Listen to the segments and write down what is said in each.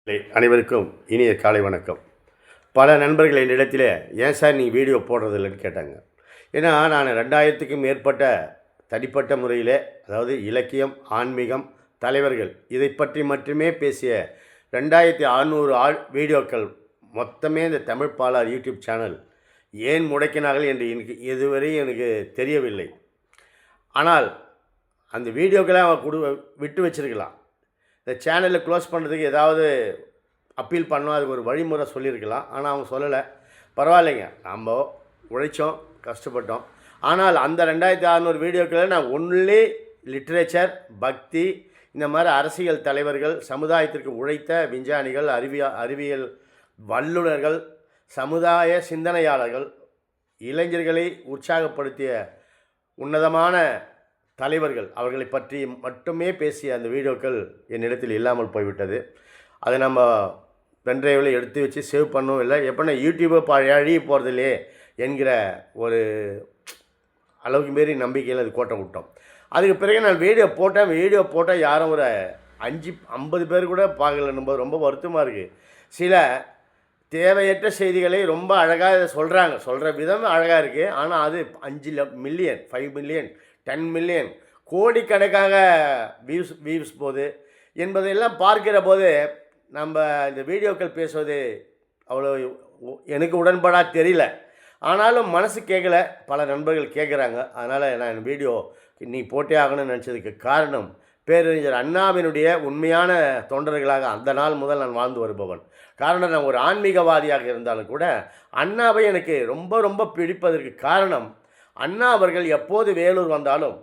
அனைவருக்கும் இனிய காலை வணக்கம். பல நண்பர்கள் என்னிடத்தில் ஏன் சார் நீ வீடியோ போடுறதில்லைன்னு கேட்டாங்க. ஏன்னா நான் 2000க்கும் மேற்பட்ட தனிப்பட்ட முறையில், அதாவது இலக்கியம், ஆன்மீகம், தலைவர்கள் இதை பற்றி மட்டுமே பேசிய 2600 வீடியோக்கள் மொத்தமே இந்த தமிழ் பாலார் யூடியூப் சேனல் ஏன் முடக்கினார்கள் என்று இதுவரை எனக்கு தெரியவில்லை. ஆனால் அந்த வீடியோக்களை அவன் விட்டு வச்சிருக்கலாம். இந்த சேனலை க்ளோஸ் பண்ணுறதுக்கு ஏதாவது அப்பீல் பண்ணோம், அதுக்கு ஒரு வழிமுறை சொல்லியிருக்கலாம். ஆனால் அவங்க சொல்லலை. பரவாயில்லைங்க, நம்ம உழைச்சோம், கஷ்டப்பட்டோம். ஆனால் அந்த 2600 வீடியோக்களில் நான் ஒன்லி லிட்ரேச்சர், பக்தி, இந்த மாதிரி அரசியல் தலைவர்கள், சமுதாயத்திற்கு உழைத்த விஞ்ஞானிகள், அறிவியல் வல்லுநர்கள், சமுதாய சிந்தனையாளர்கள், இளைஞர்களை உற்சாகப்படுத்திய உன்னதமான தலைவர்கள் அவர்களை பற்றி மட்டுமே பேசிய அந்த வீடியோக்கள் என்னிடத்தில் இல்லாமல் போய்விட்டது. அதை நம்ம பென்ட்ரைவில் எடுத்து வச்சு சேவ் பண்ணவும் இல்லை. எப்படின்னா யூடியூப்பை அழிய போகிறதில்லையே என்கிற ஒரு அளவுக்கு மாரி நம்பிக்கையில் அது கோட்டை விட்டோம். அதுக்கு பிறகு நான் வீடியோ போட்டால் யாரும் ஒரு 50 பேர் கூட பார்க்கலன்னும் போது ரொம்ப வருத்தமாக இருக்குது. சில தேவையற்ற செய்திகளை ரொம்ப அழகாக இதை சொல்கிற விதம் அழகாக இருக்குது. ஆனால் அது 5 மில்லியன், 5 மில்லியன், 10 மில்லியன், கோடிக்கணக்காக வியூஸ் போகுது என்பதையெல்லாம் பார்க்கிற போது நம்ம இந்த வீடியோக்கள் பேசுவது அவ்வளோ எனக்கு உடன்பாடாக தெரியல. ஆனாலும் மனசு கேட்கல, பல நண்பர்கள் கேட்குறாங்க. அதனால் நான் வீடியோ நீ போட்டே ஆகணும்னு நினச்சதுக்கு காரணம், பேரறிஞர் அண்ணாவினுடைய உண்மையான தொண்டர்களாக அந்த நாள் முதல் நான் வாழ்ந்து வருபவன். காரணம், நான் ஒரு ஆன்மீகவாதியாக இருந்தாலும் கூட அண்ணாவை எனக்கு ரொம்ப ரொம்ப பிடிப்பதற்கு காரணம், அண்ணா அவர்கள் எப்போது வேலூர் வந்தாலும்,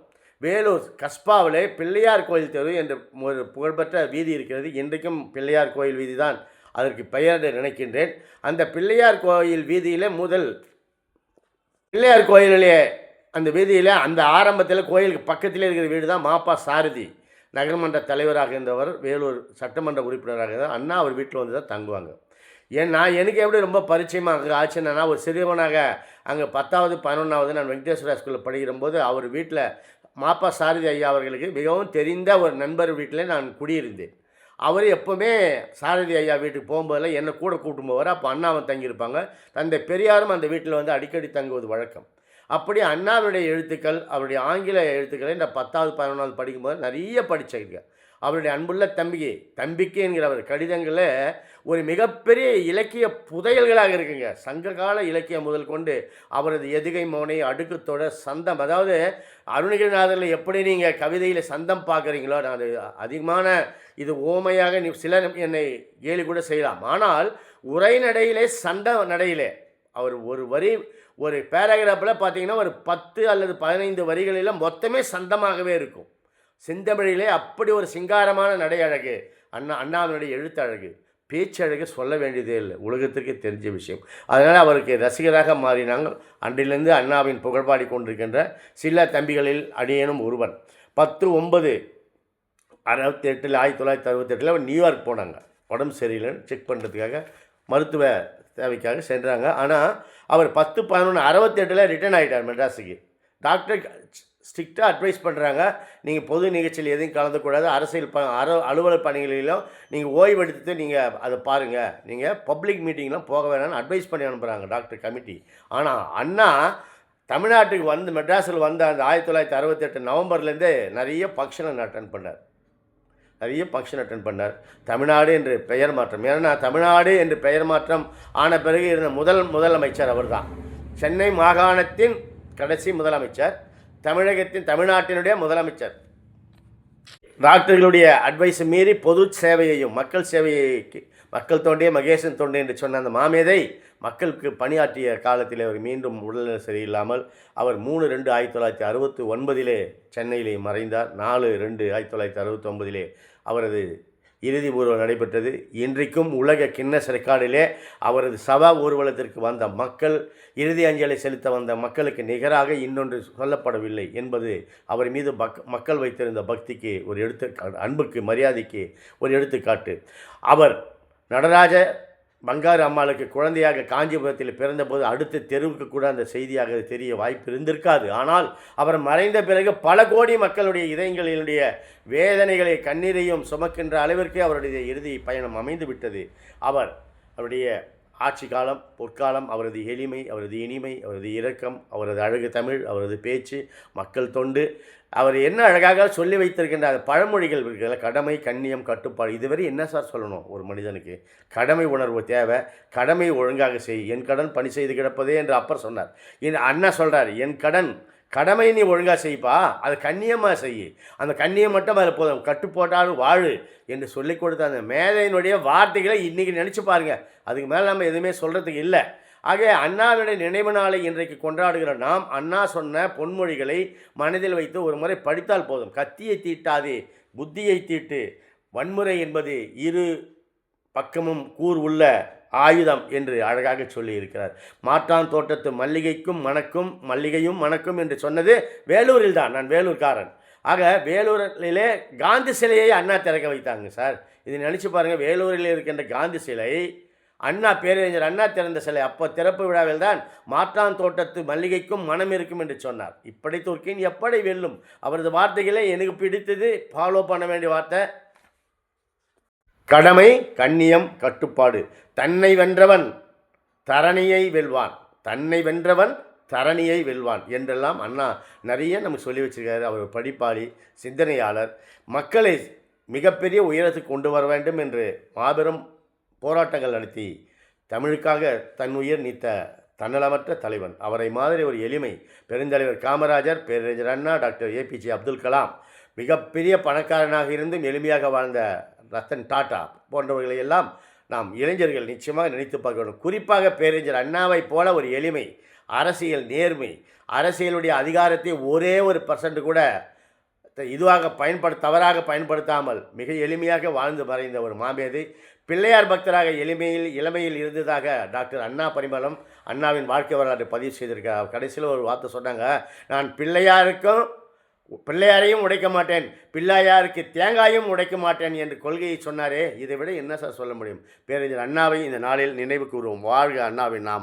வேலூர் கஸ்பாவிலே பிள்ளையார் கோயில் தெரு என்ற ஒரு புகழ்பெற்ற வீதி இருக்கிறது. இன்றைக்கும் பிள்ளையார் கோயில் வீதி தான் அதற்கு பெயர் நினைக்கின்றேன். அந்த பிள்ளையார் கோயில் வீதியில் பிள்ளையார் கோயிலே அந்த வீதியில் அந்த ஆரம்பத்தில் கோயிலுக்கு பக்கத்திலே இருக்கிற வீடு தான் மாப்பா சாரதி நகர்மன்ற தலைவராக இருந்தவர், வேலூர் சட்டமன்ற உறுப்பினராக இருந்தார். அண்ணா அவர் வீட்டில் வந்து தான் தங்குவாங்க. எனக்கு எப்படி ரொம்ப பரிச்சயமாக அங்கே ஆச்சுன்னா, ஒரு சிறுவனாக அங்கே 10வது 11வது நான் வெங்கடேஸ்வரா ஸ்கூலில் படிக்கிறபோது அவர் வீட்டில் மாப்பா சாரதி ஐயா அவர்களுக்கு மிகவும் தெரிந்த ஒரு நண்பர் வீட்டில் நான் குடியிருந்தேன். அவர் எப்போவுமே சாரதி ஐயா வீட்டுக்கு போகும்போதெல்லாம் என்னை கூட கூட்டும் போவார். அப்போ அண்ணாவும் தங்கியிருப்பாங்க. தந்தை பெரியாரும் அந்த வீட்டில் வந்து அடிக்கடி தங்குவது வழக்கம். அப்படி அண்ணாவுடைய எழுத்துக்கள், அவருடைய ஆங்கில எழுத்துக்களை இந்த 10வது 11வது படிக்கும்போது நிறைய படிச்சிருக்கேன். அவருடைய அன்புள்ள தம்பிக்கு என்கிற அவர் கடிதங்களில் ஒரு மிகப்பெரிய இலக்கிய புதையல்களாக இருக்குங்க. சங்ககால இலக்கியம் முதல் கொண்டு அவரது எதுகை மோனை, அடுக்குத்தொடர், சந்தம், அதாவது அருணகிரிநாதரில் எப்படி நீங்கள் கவிதையில் சந்தம் பார்க்குறீங்களோ, நான் அதிகமான இது ஓமையாக சிலர் என்னை கேலி கூட செய்யலாம். ஆனால் உரைநடையிலே, சண்ட நடையிலே அவர் ஒரு வரி, ஒரு பேராகிராஃபில் பார்த்தீங்கன்னா ஒரு 10 அல்லது 15 வரிகளில் மொத்தமே சந்தமாகவே இருக்கும். செந்தமிழிலே அப்படி ஒரு சிங்காரமான நடை அழகு, அண்ணாவினுடைய எழுத்தழகு, பேச்சழகு சொல்ல வேண்டியதே இல்லை, உலகத்திற்கு தெரிஞ்ச விஷயம். அதனால் அவருக்கு ரசிகராக மாறினாங்க. அன்றிலிருந்து அண்ணாவின் புகழ்பாடி கொண்டிருக்கின்ற சில தம்பிகளில் அடியேனும் ஒருவன். 10/9/68 1968 அவர் நியூயார்க் போனாங்க. உடம்பு சரியில்லைன்னு செக் பண்ணுறதுக்காக, மருத்துவ தேவைக்காக சென்றாங்க. ஆனால் அவர் 10/11/68 ரிட்டர்ன் ஆகிட்டார் மெட்ராஸுக்கு. டாக்டர் ஸ்ட்ரிக்டாக அட்வைஸ் பண்ணுறாங்க, நீங்கள் பொது நிகழ்ச்சியில் எதையும் கலந்துக்கூடாது, அரசியல் அலுவலர் பணிகளிலும் நீங்கள் ஓய்வெடுத்து நீங்கள் அதை பாருங்கள், நீங்கள் பப்ளிக் மீட்டிங்லாம் போக வேணாம்னு அட்வைஸ் பண்ணி அனுப்புகிறாங்க டாக்டர் கமிட்டி. ஆனால் அண்ணா தமிழ்நாட்டுக்கு வந்து மெட்ராஸில் வந்த அந்த 1968 நவம்பர்லேருந்தே நிறைய ஃபங்க்ஷன் அட்டன் பண்ணார். தமிழ்நாடு என்று பெயர் மாற்றம், ஏன்னா தமிழ்நாடு என்று பெயர் மாற்றம் ஆன பிறகு இருந்த முதலமைச்சர் அவர் தான். சென்னை மாகாணத்தின் கடைசி முதலமைச்சர், தமிழ்நாட்டினுடைய முதலமைச்சர். டாக்டர்களுடைய அட்வைஸை மீறி பொது சேவையையும் மக்கள் தொண்டே மகேசன் தொண்டே என்று சொன்ன அந்த மாமேதை மக்களுக்கு பணியாற்றிய காலத்தில் அவர் மீண்டும் உடல்நிலை சரியில்லாமல் அவர் 3/2/1969 சென்னையிலே மறைந்தார். 4/2/1969 அவரது இறுதி ஊர்வலம் நடைபெற்றது. இன்றைக்கும் உலக கின்னஸ் ரெக்கார்டிலே அவரது சவ ஊர்வலத்திற்கு வந்த மக்கள், இறுதி அஞ்சலி செலுத்த வந்த மக்களுக்கு நிகராக இன்னொன்று சொல்லப்படவில்லை என்பது அவர் மீது மக்கள் வைத்திருந்த பக்திக்கு ஒரு அன்புக்கு, மரியாதைக்கு ஒரு எடுத்துக்காட்டு. அவர் நடராஜ பங்காரு அம்மாளுக்கு குழந்தையாக காஞ்சிபுரத்தில் பிறந்தபோது அடுத்த தெருவுக்கு கூட அந்த செய்தியாக தெரிய வாய்ப்பு இருந்திருக்காது. ஆனால் அவர் மறைந்த பிறகு பல கோடி மக்களுடைய இதயங்களினுடைய வேதனைகளை கண்ணீரையும் சுமக்கின்ற அளவிற்கு அவருடைய இறுதி பயணம் அமைந்து விட்டது. அவருடைய ஆட்சி காலம், பொற்காலம், அவரது எளிமை, அவரது இனிமை, அவரது இரக்கம், அவரது அழகு தமிழ், அவரது பேச்சு, மக்கள் தொண்டு, அவர் என்ன அழகாக சொல்லி வைத்திருக்கின்ற அந்த பழமொழிகள் இருக்கிற கடமை, கண்ணியம், கட்டுப்பாடு. இதுவரை என்ன சார் சொல்லணும் ஒரு மனிதனுக்கு? கடமை உணர்வு தேவை. கடமை ஒழுங்காக செய். என் கடன் பணி செய்து கிடப்பதே என்று அப்பர் சொன்னார். அண்ணா சொல்கிறார், என் கடமை நீ ஒழுங்காக செய்ப்பா, அது கண்ணியமாக செய். அந்த கண்ணியம் மட்டும் அதில் போதும், கட்டுப்போட்டாலும் வாழு என்று சொல்லிக் கொடுத்த அந்த மேதையினுடைய வார்த்தைகளை இன்றைக்கி நினச்சி பாருங்கள். அதுக்கு மேலே நம்ம எதுவுமே சொல்கிறதுக்கு இல்லை. ஆக அண்ணாவுடைய நினைவு நாளை இன்றைக்கு கொண்டாடுகிற நாம் அண்ணா சொன்ன பொன்மொழிகளை மனதில் வைத்து ஒரு முறை படித்தால் போதும். கத்தியை தீட்டாதே, புத்தியை தீட்டு. வன்முறை என்பது இரு பக்கமும் கூர் உள்ள ஆயுதம் என்று அழகாக சொல்லியிருக்கிறார். மாற்றான் தோட்டத்து மல்லிகையும் மணக்கும் என்று சொன்னது வேலூரில் தான். நான் வேலூர்காரன். ஆக வேலூரிலே காந்தி சிலையை அண்ணா திறக்க வைத்தாங்க சார். இதை நினச்சி பாருங்கள். வேலூரில் இருக்கின்ற காந்தி சிலை பேரறிஞர் அண்ணா திறந்த சிலை. அப்போ திறப்பு விழாவில் தான் மாற்றான் தோட்டத்து மல்லிகைக்கும் மனம் இருக்கும் என்று சொன்னார். இப்படி துர்க்கின் எப்படி வெல்லும்? அவரது வார்த்தைகளை எனக்கு பிடித்தது, ஃபாலோ பண்ண வேண்டிய வார்த்தை. கடமை, கண்ணியம், கட்டுப்பாடு. தன்னை வென்றவன் தரணியை வெல்வான் என்றெல்லாம் அண்ணா நிறைய நமக்கு சொல்லி வச்சிருக்காரு. அவர் படிப்பாளி, சிந்தனையாளர், மக்களை மிகப்பெரிய உயரத்துக்கு கொண்டு வர வேண்டும் என்று மாபெரும் போராட்டங்கள் நடத்தி தமிழுக்காக தன் உயிர் நீத்த தன்னலமற்ற தலைவன். அவரை மாதிரி ஒரு எளிமை பெருந்தலைவர் காமராஜர், பேரறிஞர் அண்ணா, டாக்டர் APJ அப்துல் கலாம், மிகப்பெரிய பணக்காரனாக இருந்தும் எளிமையாக வாழ்ந்த ரத்தன் டாட்டா போன்றவர்களை எல்லாம் நாம் இளைஞர்கள் நிச்சயமாக நினைத்து பார்க்க வேண்டும். குறிப்பாக பேரறிஞர் அண்ணாவை போல ஒரு எளிமை, அரசியல் நேர்மை, அரசியலுடைய அதிகாரத்தை ஒரே ஒரு % கூட தவறாக பயன்படுத்தாமல் மிக எளிமையாக வாழ்ந்து மறைந்த ஒரு மாமேதை, பிள்ளையார் பக்தராக இளமையில் இருந்ததாக டாக்டர் அண்ணா பரிமளம் அண்ணாவின் வாழ்க்கை வரலாற்றை பதிவு செய்திருக்கார். கடைசியில் ஒரு வார்த்தை சொன்னாங்க, நான் பிள்ளையாரையும் உடைக்க மாட்டேன், பிள்ளையாருக்கு தேங்காயும் உடைக்க மாட்டேன் என்று கொள்கையை சொன்னாரே. இதை விட என்ன சார் சொல்ல முடியும்? பேரறிஞர் அண்ணாவை இந்த நாளில் நினைவு கூறுவோம். வாழ்க அண்ணாவின் நாமம்.